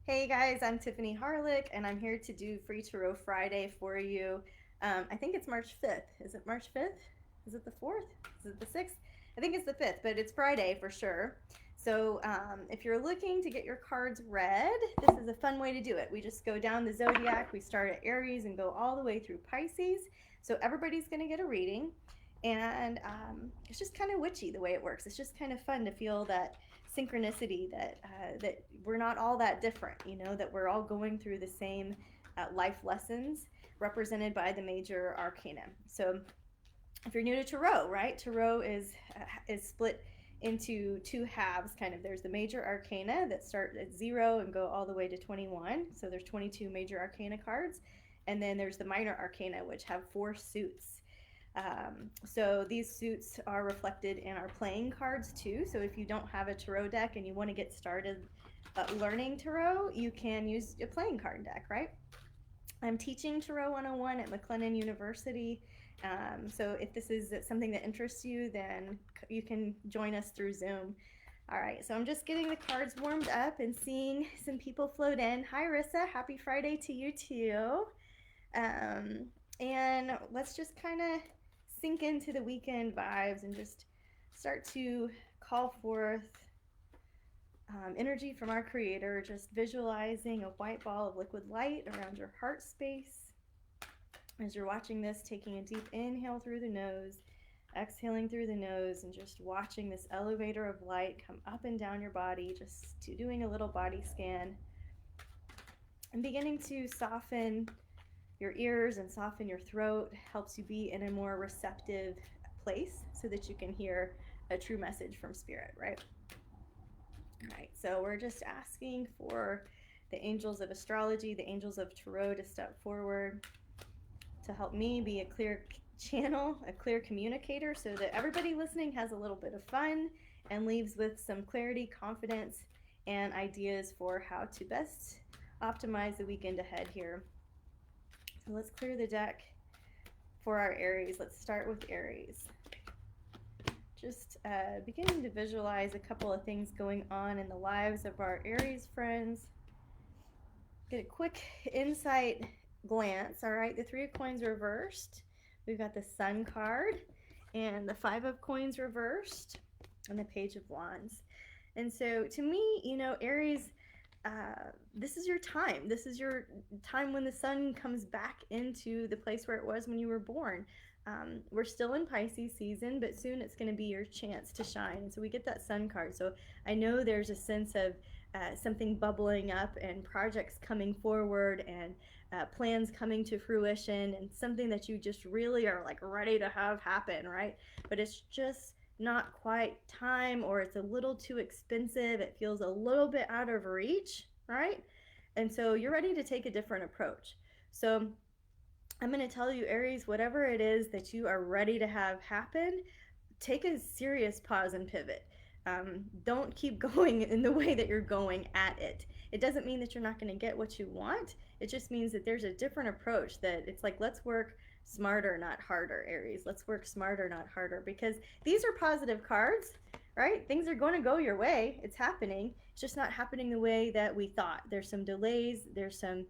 Hey guys, I'm Tiffany Harlick, and I'm here to do Free Tarot Friday for you. I think it's March 5th. Is it March 5th? Is it the 4th? Is it the 6th? I think it's the 5th, but it's Friday for sure. So if you're looking to get your cards read, this is a fun way to do it. We just go down the zodiac. We start at Aries and go all the way through Pisces. So everybody's going to get a reading. And it's just kind of witchy the way it works. It's just kind of fun to feel that synchronicity that we're not all that different, that we're all going through the same life lessons represented by the major arcana. So if you're new to tarot, right, tarot is split into two halves kind of. There's the major arcana that start at 0 and go all the way to 21. So there's 22 major arcana cards. And then there's the minor arcana, which have 4 suits. So these suits are reflected in our playing cards too. So if you don't have a tarot deck and you want to get started learning tarot, you can use a playing card deck, right? I'm teaching Tarot 101 at McLennan University. So if this is something that interests you, then you can join us through Zoom. All right, so I'm just getting the cards warmed up and seeing some people float in. Hi, Rissa. Happy Friday to you too. And let's just kind of sink into the weekend vibes and just start to call forth energy from our creator, just visualizing a white ball of liquid light around your heart space. As you're watching this, taking a deep inhale through the nose, exhaling through the nose, and just watching this elevator of light come up and down your body, just doing a little body scan and beginning to soften your ears and soften your throat. Helps you be in a more receptive place so that you can hear a true message from spirit, right? All right, so we're just asking for the angels of astrology, the angels of tarot to step forward to help me be a clear channel, a clear communicator, so that everybody listening has a little bit of fun and leaves with some clarity, confidence, and ideas for how to best optimize the weekend ahead here. So let's clear the deck for our Aries. Let's start with Aries. Just beginning to visualize a couple of things going on in the lives of our Aries friends. Get a quick insight glance. All right, the 3 of coins reversed. We've got the Sun card and the 5 of coins reversed and the Page of Wands. And so to me, Aries, this is your time. This is your time when the sun comes back into the place where it was when you were born. We're still in Pisces season, but soon it's going to be your chance to shine. And so we get that sun card. So I know there's a sense of something bubbling up and projects coming forward and plans coming to fruition and something that you just really are like ready to have happen, right? But it's just not quite time, or it's a little too expensive. It feels a little bit out of reach, right? And so you're ready to take a different approach. So I'm going to tell you, Aries, whatever it is that you are ready to have happen, take a serious pause and pivot. Don't keep going in the way that you're going at it. It doesn't mean that you're not going to get what you want. It just means that there's a different approach, that it's like, let's work smarter, not harder, Aries. Let's work smarter, not harder, because these are positive cards, right? Things are going to go your way. It's happening. It's just not happening the way that we thought. There's some delays. There's some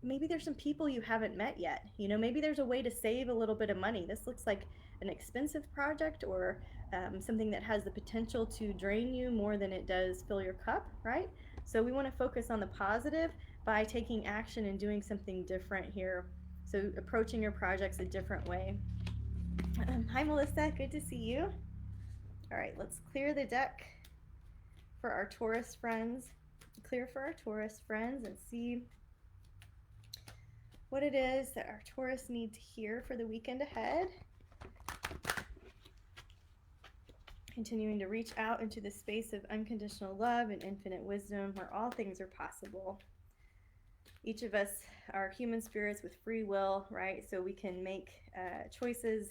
maybe there's some people you haven't met yet. Maybe there's a way to save a little bit of money. This looks like an expensive project, or something that has the potential to drain you more than it does fill your cup, right? So we want to focus on the positive by taking action and doing something different here. So approaching your projects a different way. Hi, Melissa. Good to see you. All right, let's clear the deck for our Taurus friends. Clear for our Taurus friends and see what it is that our Taurus need to hear for the weekend ahead. Continuing to reach out into the space of unconditional love and infinite wisdom, where all things are possible. Each of us are human spirits with free will, right? So we can make choices,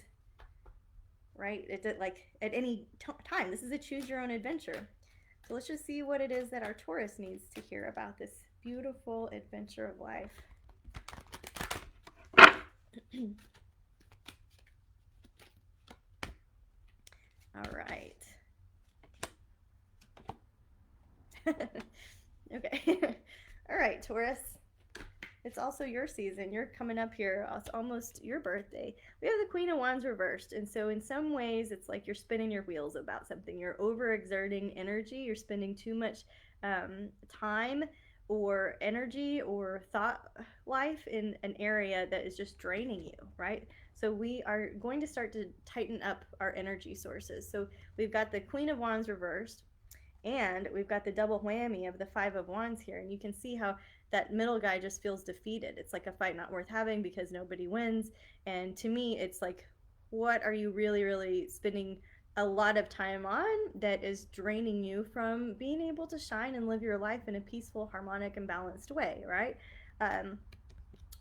right? Like at any time. This is a choose your own adventure. So let's just see what it is that our Taurus needs to hear about this beautiful adventure of life. All right. Okay. All right, Taurus. It's also your season. You're coming up here. It's almost your birthday. We have the Queen of Wands reversed. And so in some ways, it's like you're spinning your wheels about something. You're overexerting energy. You're spending too much time or energy or thought life in an area that is just draining you, right? So we are going to start to tighten up our energy sources. So we've got the Queen of Wands reversed, and we've got the double whammy of the Five of Wands here. And you can see how that middle guy just feels defeated. It's like a fight not worth having because nobody wins. And to me, it's like, what are you really, really spending a lot of time on that is draining you from being able to shine and live your life in a peaceful, harmonic, and balanced way, right?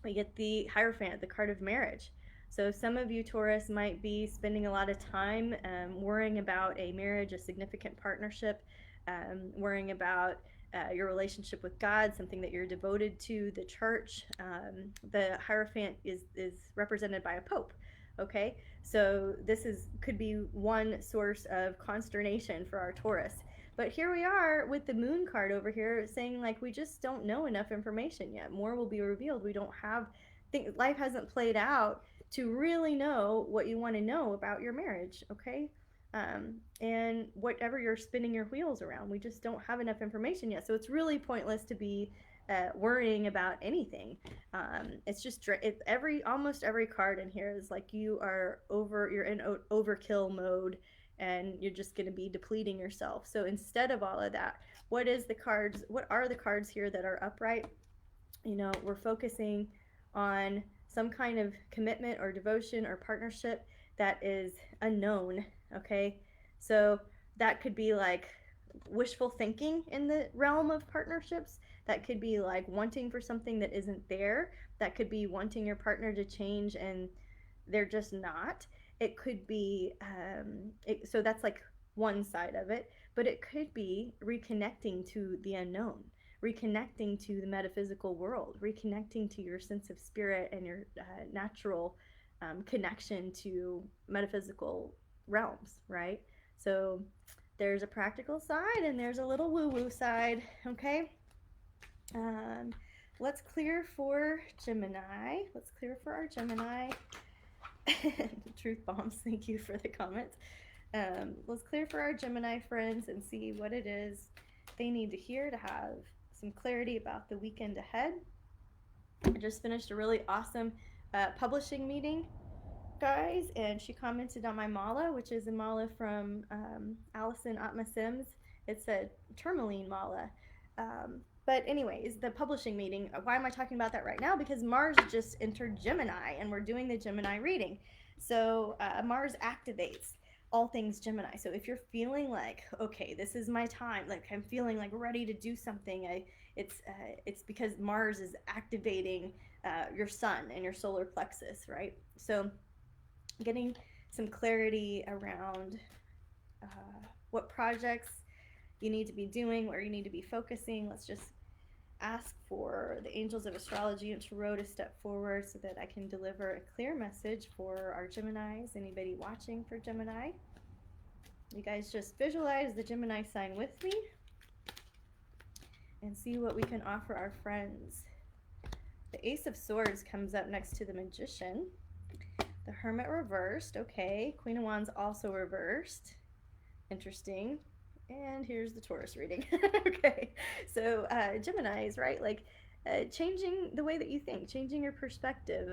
We get the Hierophant, the card of marriage. So some of you, Taurus, might be spending a lot of time worrying about a marriage, a significant partnership, worrying about your relationship with God, something that you're devoted to, the church. The Hierophant is represented by a pope. Okay, so this could be one source of consternation for our Taurus. But here we are with the Moon card over here saying, like, we just don't know enough information yet. More will be revealed. We don't have, life hasn't played out to really know what you want to know about your marriage, okay? And whatever you're spinning your wheels around, we just don't have enough information yet. So it's really pointless to be worrying about anything. It's just almost every card in here is like you're in overkill mode, and you're just going to be depleting yourself. So instead of all of that, what are the cards here that are upright? You know, we're focusing on some kind of commitment or devotion or partnership that is unknown. Okay, so that could be like wishful thinking in the realm of partnerships. That could be like wanting for something that isn't there. That could be wanting your partner to change and they're just not. It could be so that's like one side of it, but it could be reconnecting to the unknown, reconnecting to the metaphysical world, reconnecting to your sense of spirit and your natural connection to metaphysical realms, right? So there's a practical side and there's a little woo-woo side, okay? Let's clear for Gemini. Let's clear for our Gemini. Truth bombs, thank you for the comments. Let's clear for our Gemini friends and see what it is they need to hear to have some clarity about the weekend ahead. I just finished a really awesome publishing meeting, guys, and she commented on my mala, which is a mala from Allison Atma Sims. It's a tourmaline mala. But anyways, the publishing meeting, why am I talking about that right now? Because Mars just entered Gemini and we're doing the Gemini reading. So Mars activates all things Gemini. So if you're feeling like, okay, this is my time, like I'm feeling like ready to do something, it's because Mars is activating your sun and your solar plexus, right? So getting some clarity around what projects you need to be doing, where you need to be focusing. Let's just ask for the angels of astrology and tarot to step forward so that I can deliver a clear message for our Geminis. Anybody watching for Gemini? You guys just visualize the Gemini sign with me and see what we can offer our friends. The Ace of Swords comes up next to the Magician. The Hermit reversed. Okay. Queen of Wands also reversed. Interesting. And here's the Taurus reading. Okay, so Geminis, right? Like changing the way that you think, changing your perspective,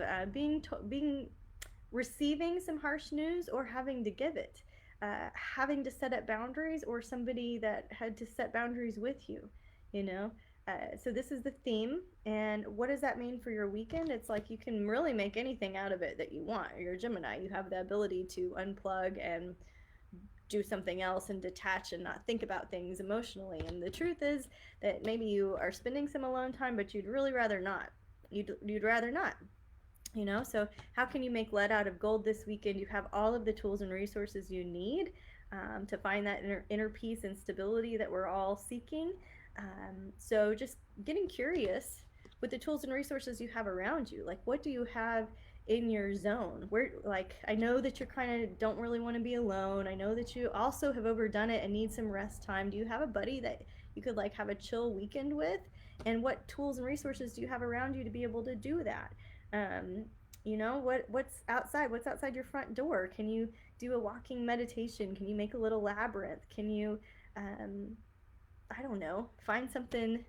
receiving some harsh news or having to give it, having to set up boundaries or somebody that had to set boundaries with you, you know? So this is the theme, and what does that mean for your weekend? It's like you can really make anything out of it that you want. You're a Gemini. You have the ability to unplug and do something else and detach and not think about things emotionally. And the truth is that maybe you are spending some alone time, but you'd really rather not. You'd rather not, you know? So how can you make lead out of gold this weekend? You have all of the tools and resources you need to find that inner peace and stability that we're all seeking. So just getting curious with the tools and resources you have around you. Like, what do you have in your zone? Where, like, I know that you kind of don't really want to be alone. I know that you also have overdone it and need some rest time. Do you have a buddy that you could like have a chill weekend with, and what tools and resources do you have around you to be able to do that? You know, what's outside your front door? Can you do a walking meditation? Can you make a little labyrinth? Can you I don't know, find something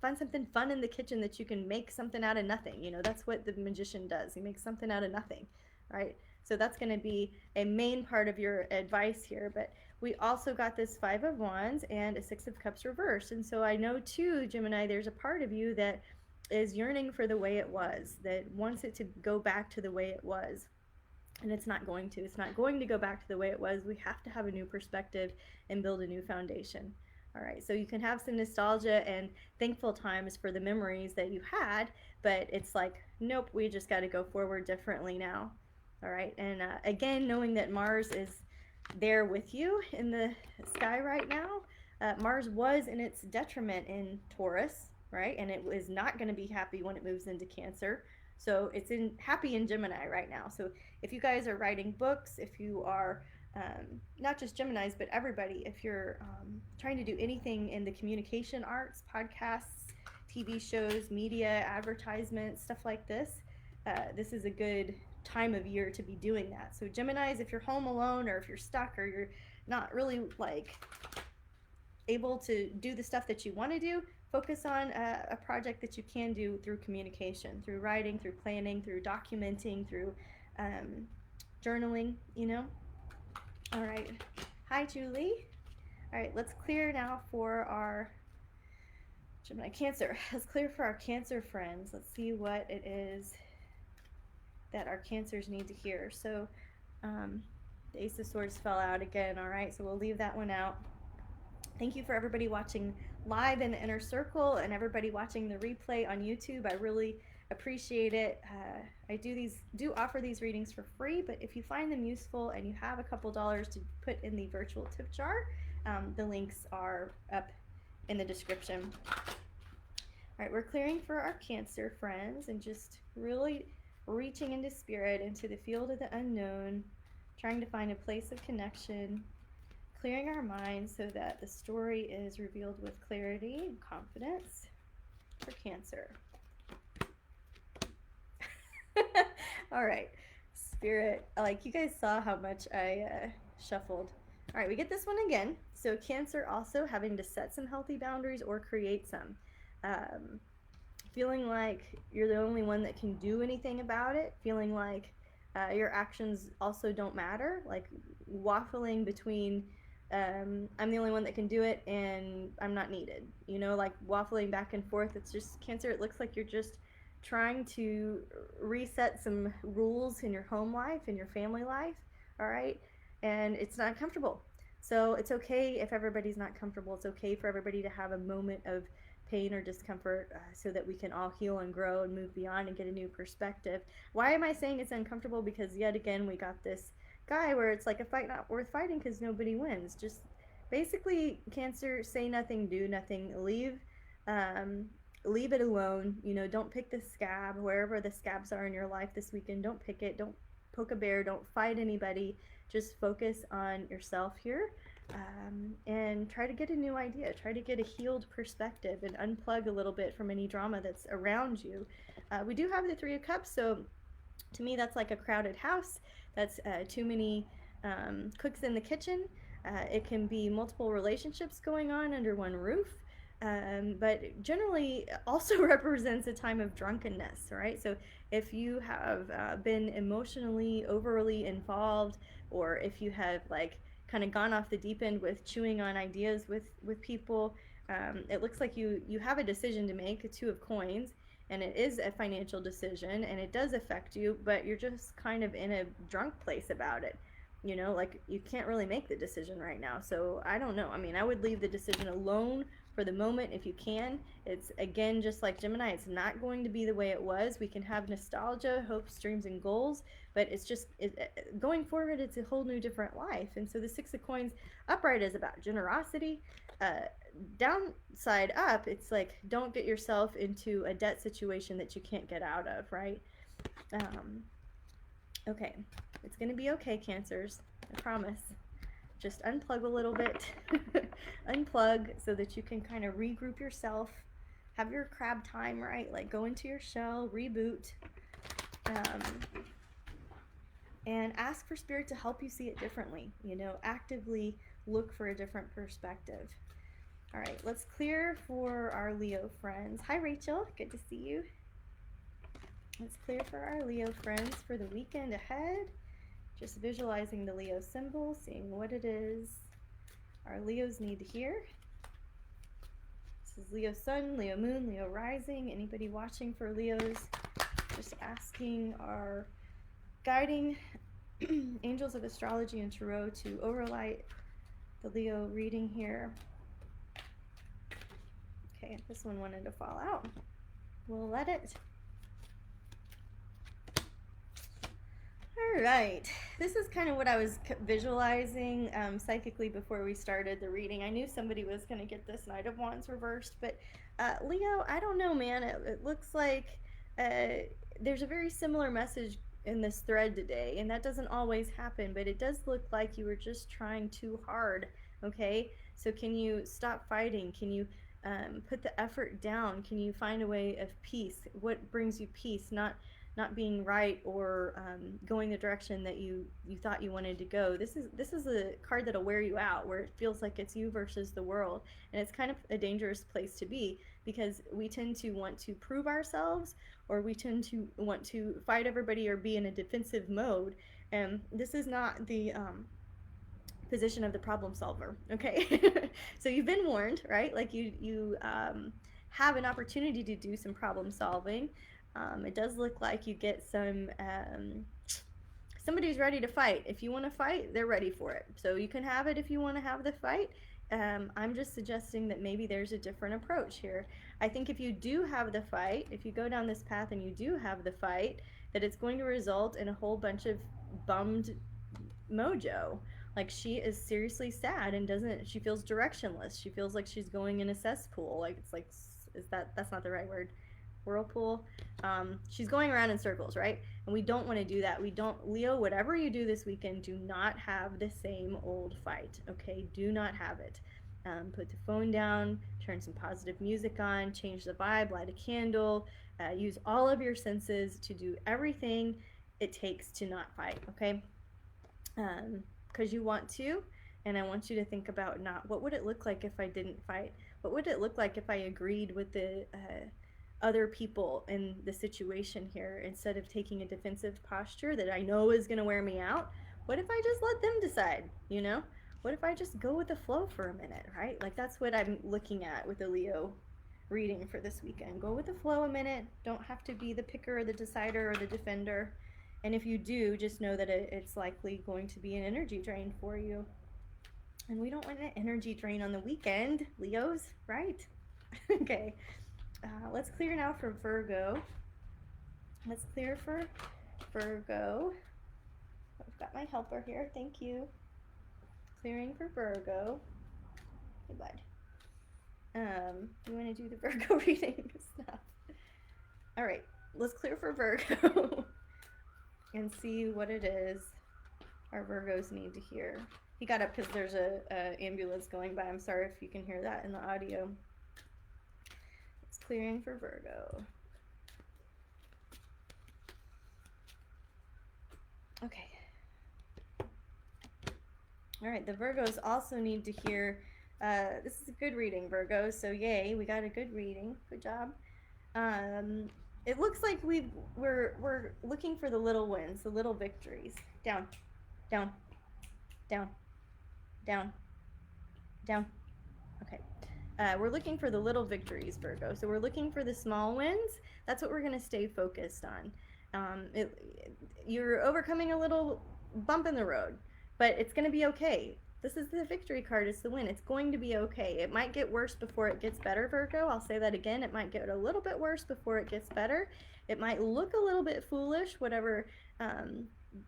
fun in the kitchen that you can make something out of nothing. You know, that's what the magician does. He makes something out of nothing, right? So that's going to be a main part of your advice here. But we also got this Five of Wands and a Six of Cups reversed. And so I know too, Gemini, there's a part of you that is yearning for the way it was, that wants it to go back to the way it was. And it's not going to. It's not going to go back to the way it was. We have to have a new perspective and build a new foundation. All right, so you can have some nostalgia and thankful times for the memories that you had, but it's like, nope, we just got to go forward differently now. All right, and again, knowing that Mars is there with you in the sky right now. Mars was in its detriment in Taurus, right? And it is not going to be happy when it moves into Cancer. So it's happy in Gemini right now. So if you guys are writing books, if you are not just Geminis, but everybody, if you're trying to do anything in the communication arts, podcasts, TV shows, media, advertisements, stuff like this, this is a good time of year to be doing that. So Geminis, if you're home alone, or if you're stuck, or you're not really like able to do the stuff that you want to do, focus on a project that you can do through communication, through writing, through planning, through documenting, through journaling, you know. All right. Hi, Julie. All right, let's clear now for our Gemini Cancer. Let's clear for our Cancer friends. Let's see what it is that our Cancers need to hear. So the Ace of Swords fell out again. All right, so we'll leave that one out. Thank you for everybody watching live in the inner circle and everybody watching the replay on YouTube. I really appreciate it. I do offer these readings for free, but if you find them useful and you have a couple dollars to put in the virtual tip jar, the links are up in the description. All right, we're clearing for our Cancer friends and just really reaching into spirit, into the field of the unknown, trying to find a place of connection, clearing our minds so that the story is revealed with clarity and confidence for Cancer. All right, Spirit, like you guys saw how much I shuffled. All right, we get this one again. So Cancer also having to set some healthy boundaries or create some. Feeling like you're the only one that can do anything about it. Feeling like your actions also don't matter. Like waffling between I'm the only one that can do it and I'm not needed. You know, like waffling back and forth. It's just Cancer, it looks like you're just trying to reset some rules in your home life, in your family life, all right? And it's not comfortable. So it's okay if everybody's not comfortable. It's okay for everybody to have a moment of pain or discomfort so that we can all heal and grow and move beyond and get a new perspective. Why am I saying it's uncomfortable? Because yet again, we got this guy where it's like a fight not worth fighting because nobody wins. Just basically, Cancer, say nothing, do nothing, leave it alone. You know, don't pick the scab. Wherever the scabs are in your life this weekend, don't pick it. Don't poke a bear. Don't fight anybody. Just focus on yourself here and try to get a new idea. Try to get a healed perspective and unplug a little bit from any drama that's around you. We do have the Three of Cups, so to me that's like a crowded house. That's too many cooks in the kitchen. It can be multiple relationships going on under one roof. But generally also represents a time of drunkenness, right? So if you have been emotionally overly involved, or if you have like kind of gone off the deep end with chewing on ideas with people, it looks like you have a decision to make, a Two of Coins, and it is a financial decision and it does affect you, but you're just kind of in a drunk place about it. You know, like you can't really make the decision right now. So I don't know. I mean, I would leave the decision alone for the moment if you can. It's again just like Gemini, it's not going to be the way it was. We can have nostalgia, hopes, dreams, and goals, but it's just going forward, it's a whole new different life. And so the Six of Coins upright is about generosity. Downside up, it's like don't get yourself into a debt situation that you can't get out of, right? Okay, it's gonna be okay, Cancers, I promise. just unplug a little bit. Unplug so that you can kind of regroup yourself. Have your crab time, right? Like go into your shell, reboot. And ask for Spirit to help you see it differently. You know, actively look for a different perspective. All right, let's clear for our Leo friends. Hi, Rachel. Good to see you. Let's clear for our Leo friends for the weekend ahead. Just visualizing the Leo symbol, seeing what it is our Leos need to hear. This is Leo Sun, Leo Moon, Leo Rising. Anybody watching for Leos? Just asking our guiding angels of astrology and tarot to overlight the Leo reading here. Okay, this one wanted to fall out. We'll let it. All right, this is kind of what I was visualizing psychically before we started the reading. I knew somebody was going to get this Knight of Wands reversed, but Leo, I don't know, man. It looks like there's a very similar message in this thread today, and that doesn't always happen, but it does look like you were just trying too hard, okay? So can you stop fighting? Can you put the effort down? Can you find a way of peace? What brings you peace? Not being right or going the direction that you thought you wanted to go. This is a card that'll wear you out, where it feels like it's you versus the world, and it's kind of a dangerous place to be, because we tend to want to prove ourselves, or we tend to want to fight everybody or be in a defensive mode, and this is not the position of the problem solver, okay? So you've been warned, right? Like you have an opportunity to do some problem solving. It does look like you get some somebody who's ready to fight. If you want to fight, they're ready for it. So you can have it if you want to have the fight. I'm just suggesting that maybe there's a different approach here. I think if you do have the fight, if you go down this path and you do have the fight, that it's going to result in a whole bunch of bummed mojo. Like, she is seriously sad and she feels directionless. She feels like she's going in a cesspool. Like, it's like, that's not the right word. Whirlpool. She's going around in circles, right? And we don't want to do that. Leo, whatever you do this weekend, do not have the same old fight, okay? Do not have it. Put the phone down, turn some positive music on, change the vibe, light a candle, use all of your senses to do everything it takes to not fight, okay? Because you want to, and I want you to think about what would it look like if I didn't fight? What would it look like if I agreed with the other people in the situation here, instead of taking a defensive posture that I know is going to wear me out? What if I just let them decide, you know? What if I just go with the flow for a minute, right? Like, that's what I'm looking at with the Leo reading for this weekend. Go with the flow a minute. Don't have to be the picker or the decider or the defender. And if you do, just know that it's likely going to be an energy drain for you. And we don't want an energy drain on the weekend, Leos, right? Okay. Let's clear now for Virgo. Let's clear for Virgo. I've got my helper here. Thank you. Clearing for Virgo. Hey, bud. You want to do the Virgo reading stuff? All right. Let's clear for Virgo and see what it is our Virgos need to hear. He got up because there's a ambulance going by. I'm sorry if you can hear that in the audio. Clearing for Virgo. Okay. All right, the Virgos also need to hear, this is a good reading, Virgo, so yay, we got a good reading. Good job. It looks like we're looking for the little wins, the little victories. Down, down, down, down, down. Okay. We're looking for the little victories, Virgo. So we're looking for the small wins. That's what we're going to stay focused on. You're overcoming a little bump in the road, but it's going to be okay. This is the victory card. It's the win. It's going to be okay. It might get worse before it gets better, Virgo. I'll say that again. It might get a little bit worse before it gets better. It might look a little bit foolish, whatever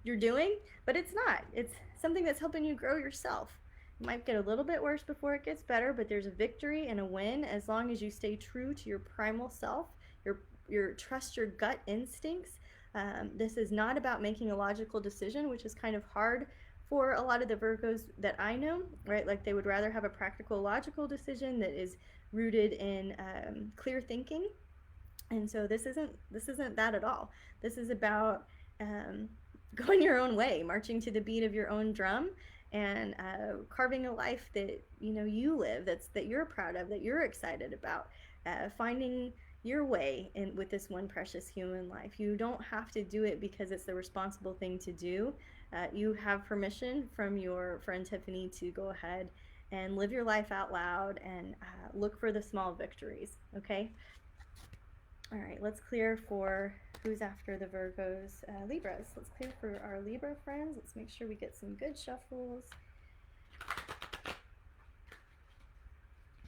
you're doing, but it's not. It's something that's helping you grow yourself. It might get a little bit worse before it gets better, but there's a victory and a win as long as you stay true to your primal self, your trust your gut instincts. This is not about making a logical decision, which is kind of hard for a lot of the Virgos that I know, right? Like they would rather have a practical, logical decision that is rooted in clear thinking. And so this isn't that at all. This is about going your own way, marching to the beat of your own drum, and carving a life that you live, that you're proud of, that you're excited about, finding your way in with this one precious human life. You don't have to do it because it's the responsible thing to do. You have permission from your friend Tiffany to go ahead and live your life out loud and look for the small victories. Okay. All right, let's clear for who's after the Virgos. Libras. Let's clear for our Libra friends. Let's make sure we get some good shuffles.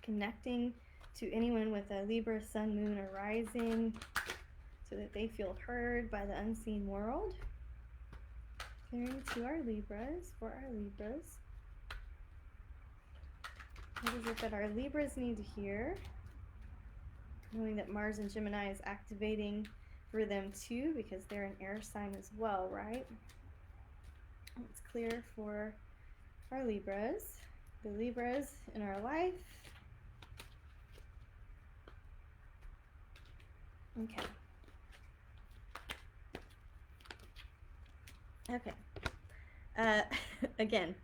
Connecting to anyone with a Libra, Sun, Moon, or Rising so that they feel heard by the unseen world. Clearing to our Libras, for our Libras. What is it that our Libras need to hear? Knowing that Mars and Gemini is activating for them too, because they're an air sign as well, right? Let's clear for our Libras, the Libras in our life. Okay. Okay. Again,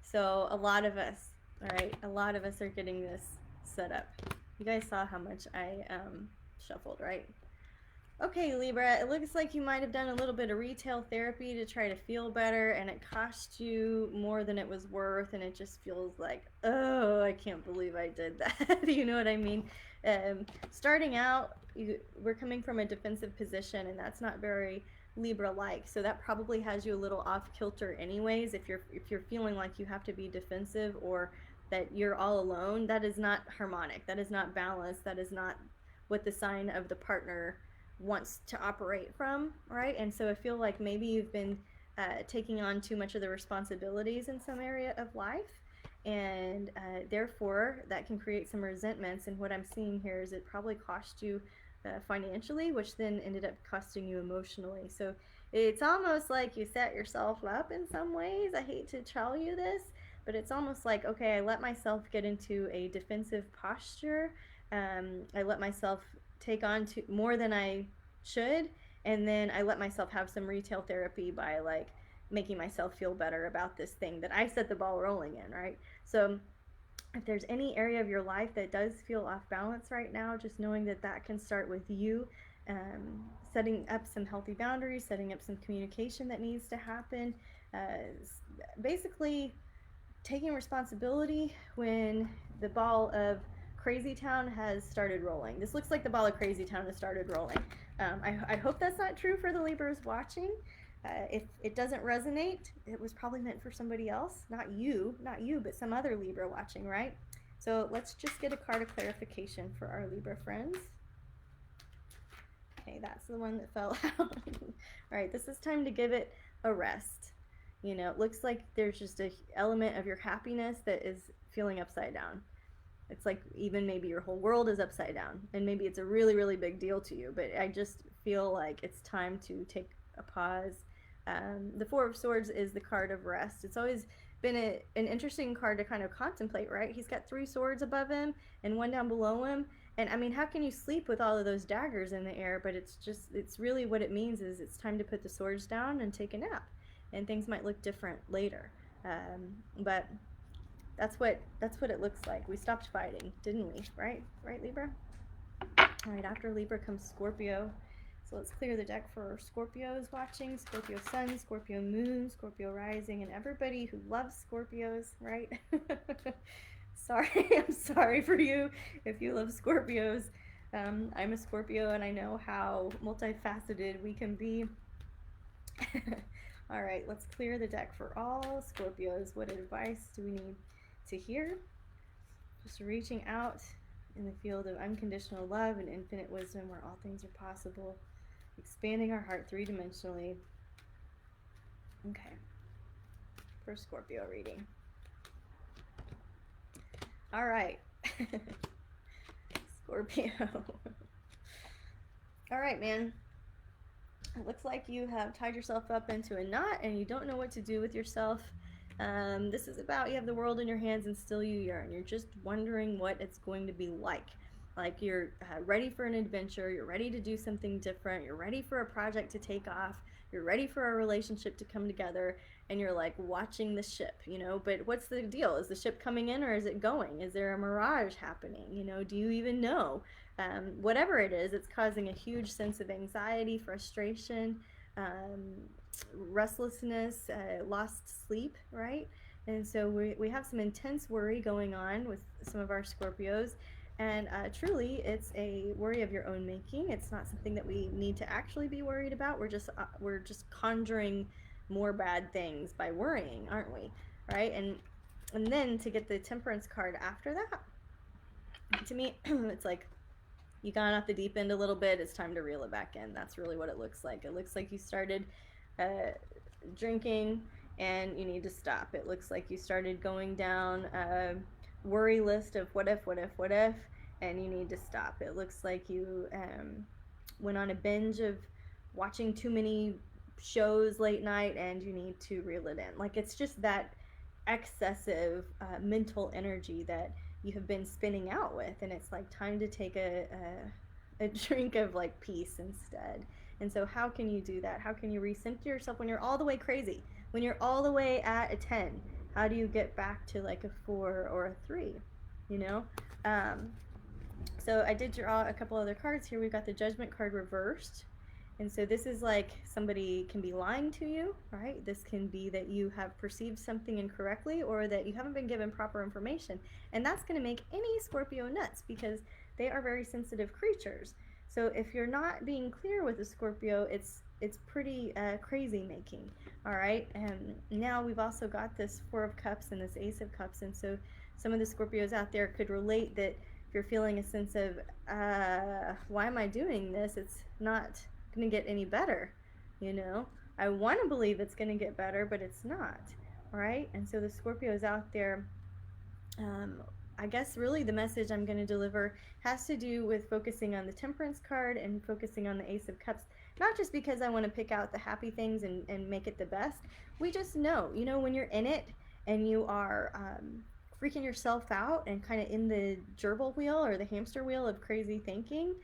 so a lot of us, all right, a lot of us are getting this set up. You guys saw how much I shuffled, right? Okay, Libra, it looks like you might have done a little bit of retail therapy to try to feel better, and it cost you more than it was worth, and it just feels like, oh, I can't believe I did that. You know what I mean? Starting out, we're coming from a defensive position, and that's not very Libra-like, so that probably has you a little off kilter anyways. If you're feeling like you have to be defensive or that you're all alone, that is not harmonic, that is not balanced, that is not what the sign of the partner wants to operate from, right? And so I feel like maybe you've been taking on too much of the responsibilities in some area of life, and therefore that can create some resentments. And what I'm seeing here is it probably cost you financially, which then ended up costing you emotionally. So it's almost like you set yourself up in some ways. I hate to tell you this, but it's almost like, okay, I let myself get into a defensive posture. I let myself take on more than I should, and then I let myself have some retail therapy by like making myself feel better about this thing that I set the ball rolling in, right? So if there's any area of your life that does feel off balance right now, just knowing that that can start with you setting up some healthy boundaries, setting up some communication that needs to happen, basically taking responsibility when the ball of Crazy Town has started rolling. This looks like the ball of Crazy Town has started rolling. I hope that's not true for the Libras watching. If it doesn't resonate, it was probably meant for somebody else. Not you, but some other Libra watching, right? So let's just get a card of clarification for our Libra friends. Okay, that's the one that fell out. All right, this is time to give it a rest. You know, it looks like there's just an element of your happiness that is feeling upside down. It's like even maybe your whole world is upside down, and maybe it's a really, really big deal to you, but I just feel like it's time to take a pause. The Four of Swords is the card of rest. It's always been an interesting card to kind of contemplate, right? He's got 3 swords above him and 1 down below him. And I mean, how can you sleep with all of those daggers in the air? But it's really what it means is it's time to put the swords down and take a nap. And things might look different later. But that's what it looks like. We stopped fighting, didn't we? Right, Libra? All right, after Libra comes Scorpio. So let's clear the deck for Scorpios watching, Scorpio Sun, Scorpio Moon, Scorpio Rising, and everybody who loves Scorpios, right? Sorry, I'm sorry for you if you love Scorpios. I'm a Scorpio, and I know how multifaceted we can be. All right, let's clear the deck for all Scorpios. What advice do we need to hear? Just reaching out in the field of unconditional love and infinite wisdom where all things are possible. Expanding our heart 3-dimensionally. Okay. For Scorpio reading. All right. Scorpio. All right, man. It looks like you have tied yourself up into a knot and you don't know what to do with yourself. This is about you have the world in your hands and still you yearn. You're just wondering what it's going to be like. Like you're ready for an adventure, you're ready to do something different, you're ready for a project to take off, you're ready for a relationship to come together, and you're like watching the ship, you know. But what's the deal? Is the ship coming in or is it going? Is there a mirage happening? You know, do you even know? Whatever it is, it's causing a huge sense of anxiety, frustration, um, restlessness, lost sleep, right? And so we have some intense worry going on with some of our Scorpios. And truly, it's a worry of your own making. It's not something that we need to actually be worried about. We're just conjuring more bad things by worrying, aren't we? Right? And then to get the Temperance card after that, to me, it's like you gone off the deep end a little bit. It's time to reel it back in. That's really what it looks like. It looks like you started drinking and you need to stop. It looks like you started going down a worry list of what if, and you need to stop. It looks like you went on a binge of watching too many shows late night and you need to reel it in. Like it's just that excessive mental energy that you have been spinning out with, and it's like time to take a drink of like peace instead. And so how can you do that? How can you recenter yourself when you're all the way crazy, when you're all the way at a 10? How do you get back to like a 4 or a 3, you know? So I did draw a couple other cards here. We've got the Judgment card reversed. And so this is like somebody can be lying to you, right? This can be that you have perceived something incorrectly or that you haven't been given proper information. And that's going to make any Scorpio nuts because they are very sensitive creatures. So if you're not being clear with a Scorpio, it's pretty crazy making, all right? And now we've also got this 4 of Cups and this Ace of Cups. And so some of the Scorpios out there could relate that if you're feeling a sense of, why am I doing this? It's not going to get any better, you know. I want to believe it's going to get better, but it's not, right? And so the Scorpios out there, I guess really the message I'm going to deliver has to do with focusing on the Temperance card and focusing on the Ace of Cups, not just because I want to pick out the happy things and make it the best. We just know, you know, when you're in it and you are freaking yourself out and kind of in the gerbil wheel or the hamster wheel of crazy thinking,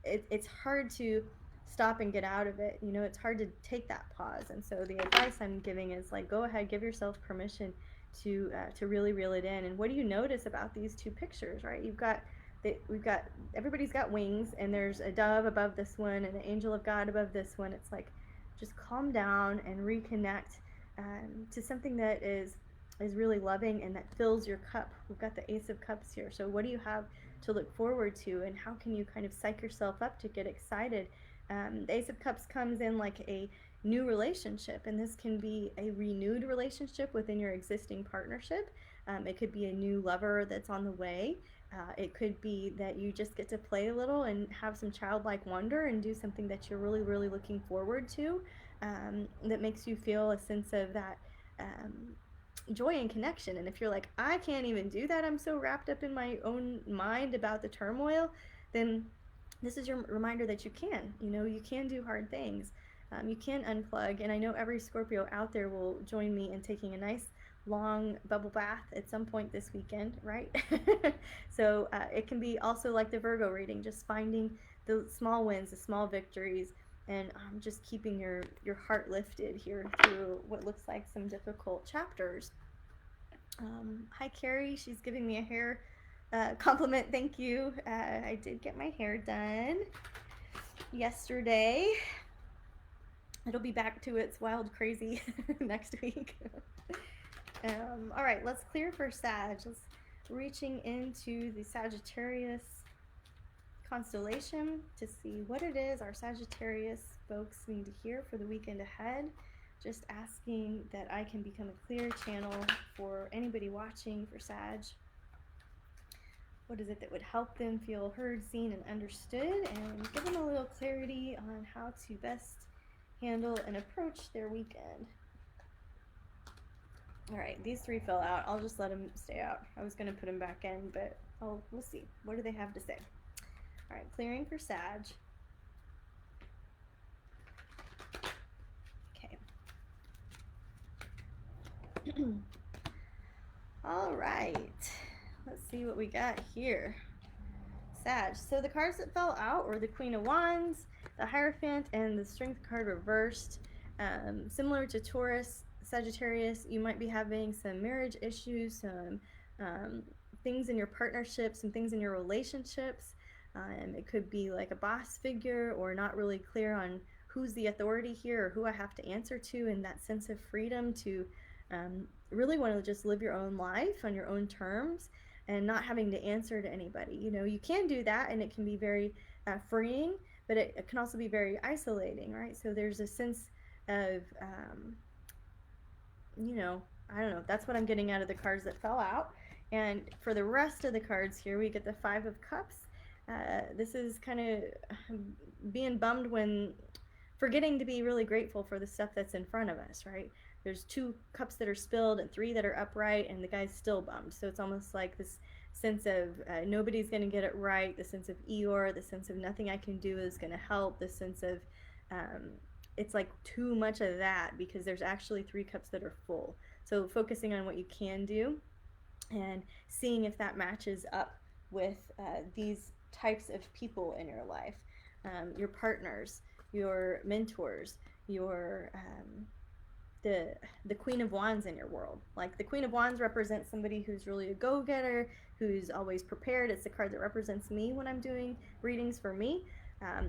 it's hard to stop and get out of it. You know, it's hard to take that pause. And so the advice I'm giving is like, go ahead, give yourself permission to really reel it in. And what do you notice about these two pictures, right? Everybody's got wings, and there's a dove above this one and an angel of God above this one. It's like, just calm down and reconnect to something that is really loving and that fills your cup. We've got the Ace of Cups here. So what do you have to look forward to, and how can you kind of psych yourself up to get excited? The Ace of Cups comes in like a new relationship, and this can be a renewed relationship within your existing partnership. It could be a new lover that's on the way. It could be that you just get to play a little and have some childlike wonder and do something that you're really, really looking forward to, that makes you feel a sense of that joy and connection. And if you're like, I can't even do that, I'm so wrapped up in my own mind about the turmoil, then this is your reminder that you can. You know, you can do hard things. You can unplug. And I know every Scorpio out there will join me in taking a nice long bubble bath at some point this weekend, right? So it can be also like the Virgo reading, just finding the small wins, the small victories, and just keeping your heart lifted here through what looks like some difficult chapters. Hi, Carrie. She's giving me a hair compliment. Thank you. I did get my hair done yesterday. It'll be back to its wild crazy next week. All right, let's clear for Sag. Let's reaching into the Sagittarius constellation to see what it is our Sagittarius folks need to hear for the weekend ahead. Just asking that I can become a clear channel for anybody watching for Sag. What is it that would help them feel heard, seen, and understood, and give them a little clarity on how to best handle and approach their weekend. All right, these 3 fell out. I'll just let them stay out. I was going to put them back in, but we'll see. What do they have to say? All right, clearing for Sag. All right, let's see what we got here. Sag. So the cards that fell out were the Queen of Wands, the Hierophant, and the Strength card reversed. Similar to Taurus, Sagittarius, you might be having some marriage issues, some things in your partnership, some things in your relationships. It could be like a boss figure, or not really clear on who's the authority here or who I have to answer to, and that sense of freedom to really want to just live your own life on your own terms and not having to answer to anybody. You know, you can do that and it can be very freeing, but it can also be very isolating, right? So there's a sense of, you know, I don't know, that's what I'm getting out of the cards that fell out. And for the rest of the cards here, we get the Five of Cups. This is kind of being bummed when forgetting to be really grateful for the stuff that's in front of us, right? There's 2 cups that are spilled and 3 that are upright, and the guy's still bummed. So it's almost like this sense of nobody's going to get it right, the sense of Eeyore, the sense of nothing I can do is going to help, the sense of it's like too much of that, because there's actually 3 cups that are full. So focusing on what you can do and seeing if that matches up with these types of people in your life, your partners, your mentors, your the Queen of Wands in your world. Like the Queen of Wands represents somebody who's really a go-getter, who's always prepared. It's the card that represents me when I'm doing readings for me.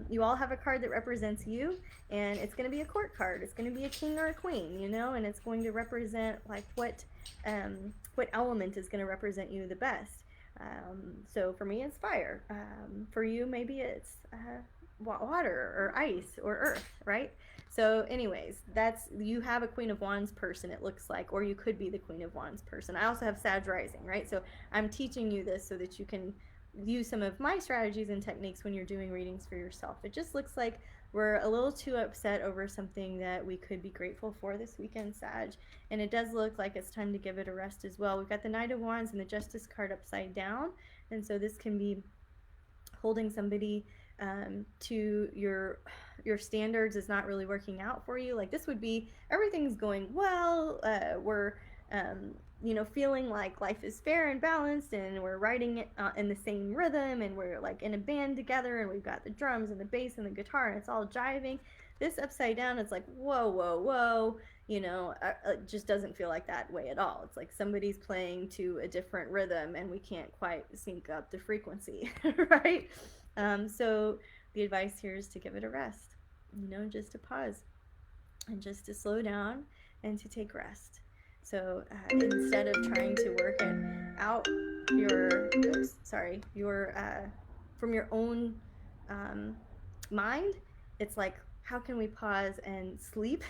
You all have a card that represents you, and it's going to be a court card. It's going to be a king or a queen, you know, and it's going to represent like what element is going to represent you the best. So for me, it's fire. For you, maybe it's water or ice or earth, right? So anyways, you have a Queen of Wands person, it looks like, or you could be the Queen of Wands person. I also have Sag rising, right? So I'm teaching you this so that you can use some of my strategies and techniques when you're doing readings for yourself. It just looks like we're a little too upset over something that we could be grateful for this weekend, Sag. And it does look like it's time to give it a rest as well. We've got the Knight of Wands and the Justice card upside down. And so this can be holding somebody to your standards is not really working out for you. Like this would be everything's going well, we're you know, feeling like life is fair and balanced, and we're writing it in the same rhythm, and we're like in a band together, and we've got the drums and the bass and the guitar, and it's all jiving. This upside down, it's like whoa, whoa, whoa, you know, it just doesn't feel like that way at all. It's like somebody's playing to a different rhythm and we can't quite sync up the frequency, right? So the advice here is to give it a rest, you know, just to pause and just to slow down and to take rest. So instead of trying to work it out from your own mind, it's like, how can we pause and sleep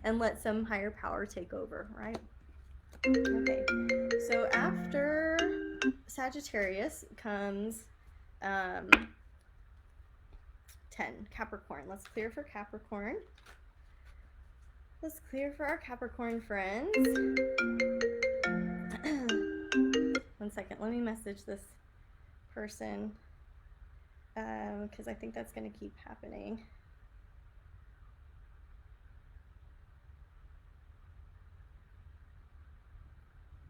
and let some higher power take over, right? Okay, so after Sagittarius comes 10, Capricorn. Let's clear for Capricorn. Let's clear for our Capricorn friends. 1 second, let me message this person because I think that's going to keep happening.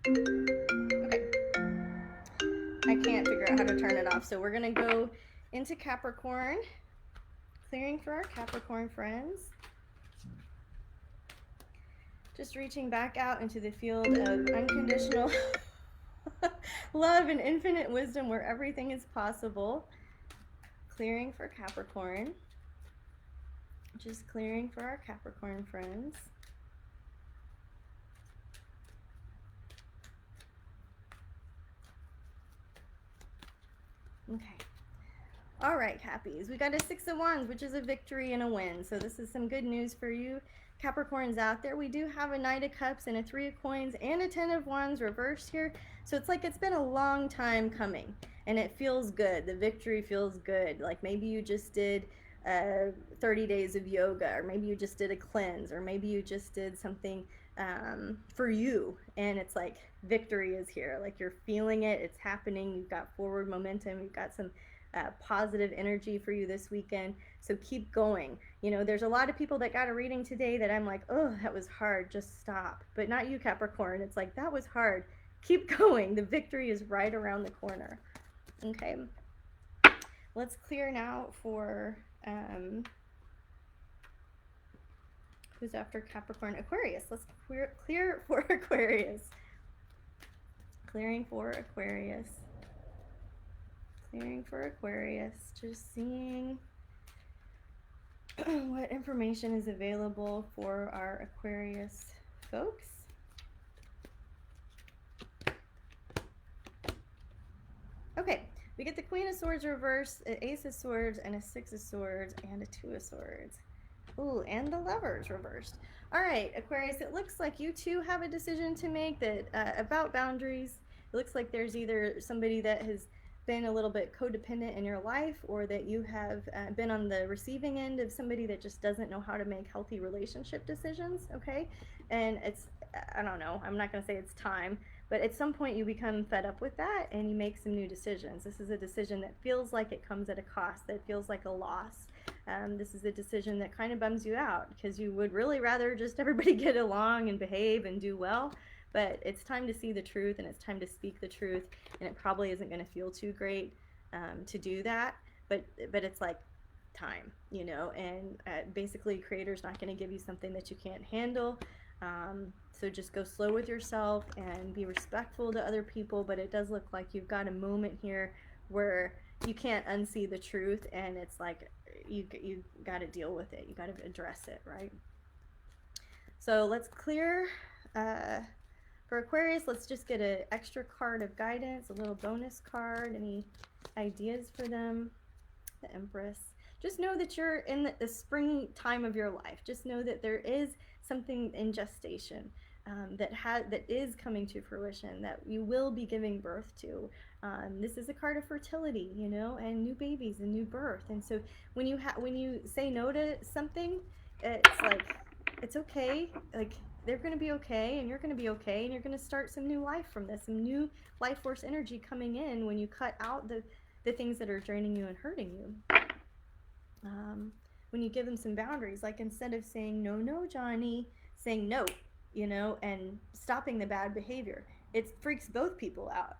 Okay. I can't figure out how to turn it off, so we're going to go into Capricorn, clearing for our Capricorn friends. Just reaching back out into the field of unconditional love and infinite wisdom where everything is possible. Clearing for Capricorn. Just clearing for our Capricorn friends. Okay. All right, Cappies. We got a 6 of Wands, which is a victory and a win. So this is some good news for you Capricorns out there. We do have a Knight of Cups and a 3 of Coins and a 10 of Wands reversed here. So it's like it's been a long time coming and it feels good. The victory feels good. Like maybe you just did 30 days of yoga, or maybe you just did a cleanse, or maybe you just did something for you, and it's like victory is here. Like you're feeling it, it's happening, you've got forward momentum, you've got some positive energy for you this weekend. So keep going. You know, there's a lot of people that got a reading today that I'm like, oh, that was hard, just stop. But not you, Capricorn. It's like, that was hard. Keep going. The victory is right around the corner. Okay. Let's clear now for who's after Capricorn? Aquarius. Let's clear for Aquarius. Clearing for Aquarius. Clearing for Aquarius. Just seeing what information is available for our Aquarius folks. Okay, we get the Queen of Swords reversed, an Ace of Swords, and a Six of Swords, and a Two of Swords. Ooh, and the Lovers reversed. All right, Aquarius, it looks like you too have a decision to make that about boundaries. It looks like there's either somebody that has been a little bit codependent in your life, or that you have been on the receiving end of somebody that just doesn't know how to make healthy relationship decisions, okay? And it's, I don't know, I'm not gonna say it's time, but at some point you become fed up with that and you make some new decisions. This is a decision that feels like it comes at a cost, that feels like a loss. This is a decision that kind of bums you out because you would really rather just everybody get along and behave and do well. But it's time to see the truth, and it's time to speak the truth, and it probably isn't going to feel too great to do that, but it's like time, you know, and basically Creator's not going to give you something that you can't handle. So just go slow with yourself and be respectful to other people, but it does look like you've got a moment here where you can't unsee the truth, and it's like you got to deal with it, you got to address it, right? So let's clear for Aquarius. Let's just get an extra card of guidance, a little bonus card. Any ideas for them? The Empress. Just know that you're in the spring time of your life. Just know that there is something in gestation that is coming to fruition, that you will be giving birth to. This is a card of fertility, you know, and new babies and new birth. And so when you say no to something, it's like, it's okay. Like, they're going to be okay, and you're going to be okay, and you're going to start some new life from this, some new life force energy coming in when you cut out the things that are draining you and hurting you. When you give them some boundaries, like instead of saying no Johnny, saying no, you know, and stopping the bad behavior, it freaks both people out.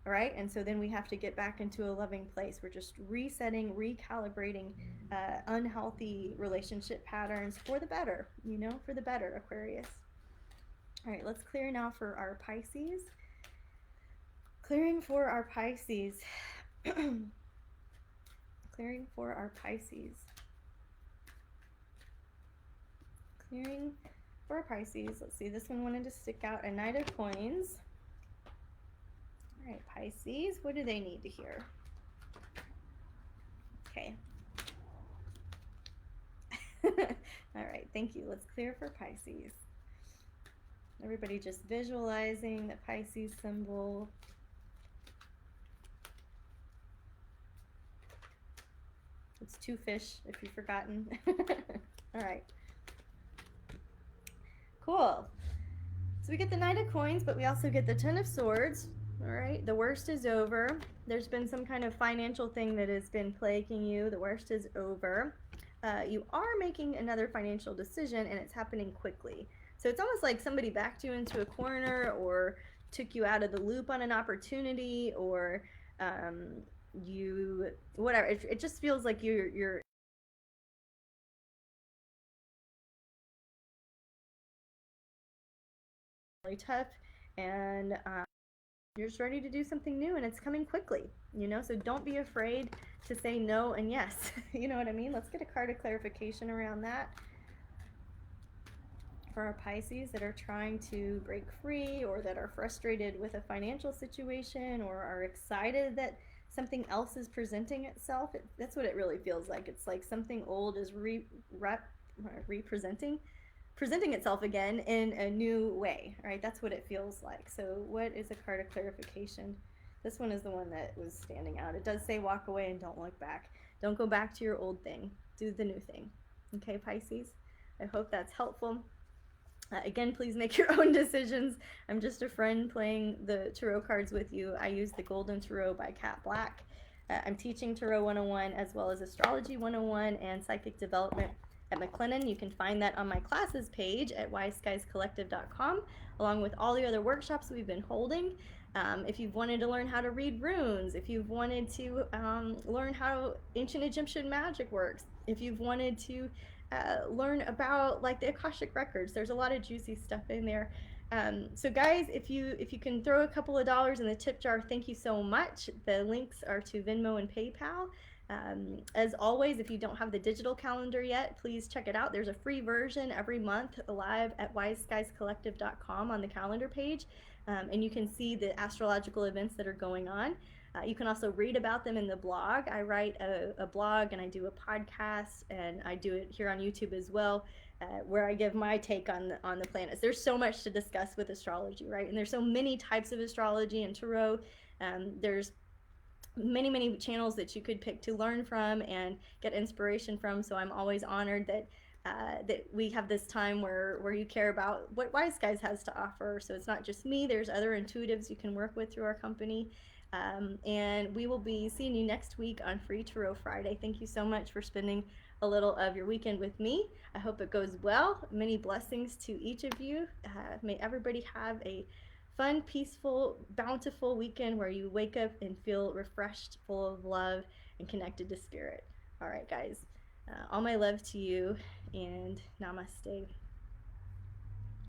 All right, and so then we have to get back into a loving place. We're just resetting, recalibrating unhealthy relationship patterns for the better, you know, for the better, Aquarius. All right, let's clear now for our Pisces. Clearing for our Pisces. Clearing for our Pisces. Clearing for our Pisces. Let's see, this one wanted to stick out, a Knight of Coins. All right, Pisces, what do they need to hear? Okay. All right, thank you. Let's clear for Pisces. Everybody just visualizing the Pisces symbol. It's two fish, if you've forgotten. All right. Cool. So we get the Knight of Coins, but we also get the Ten of Swords. All right, the worst is over. There's been some kind of financial thing that has been plaguing you. The worst is over. You are making another financial decision, and it's happening quickly. So it's almost like somebody backed you into a corner, or took you out of the loop on an opportunity, or whatever. It just feels like you're really tough, and you're just ready to do something new, and it's coming quickly, you know, so don't be afraid to say no and yes. You know what I mean? Let's get a card of clarification around that for our Pisces that are trying to break free, or that are frustrated with a financial situation, or are excited that something else is presenting itself. That's what it really feels like. It's like something old is presenting itself again in a new way, right? That's what it feels like. So what is a card of clarification? This one is the one that was standing out. It does say walk away and don't look back. Don't go back to your old thing. Do the new thing. Okay, Pisces? I hope that's helpful. Again, please make your own decisions. I'm just a friend playing the tarot cards with you. I use the Golden Tarot by Cat Black. I'm teaching Tarot 101 as well as Astrology 101 and Psychic Development at McLennan. You can find that on my classes page at wiseskiescollective.com, along with all the other workshops we've been holding. If you've wanted to learn how to read runes, if you've wanted to learn how ancient Egyptian magic works, if you've wanted to learn about like the Akashic records, there's a lot of juicy stuff in there. So guys, if you can throw a couple of dollars in the tip jar, thank you so much. The links are to Venmo and PayPal. As always, if you don't have the digital calendar yet, please check it out. There's a free version every month live at wiseskiescollective.com on the calendar page, and you can see the astrological events that are going on. You can also read about them in the blog. I write a blog and I do a podcast, and I do it here on YouTube as well, where I give my take on the planets. There's so much to discuss with astrology, right? And there's so many types of astrology and tarot. There's many channels that you could pick to learn from and get inspiration from. So I'm always honored that that we have this time where you care about what Wise Guys has to offer. So it's not just me. There's other intuitives you can work with through our company. And we will be seeing you next week on Free Tarot Friday. Thank you so much for spending a little of your weekend with me. I hope it goes well. Many blessings to each of you. May everybody have a fun, peaceful, bountiful weekend where you wake up and feel refreshed, full of love, and connected to spirit. All right, guys. All my love to you, and namaste.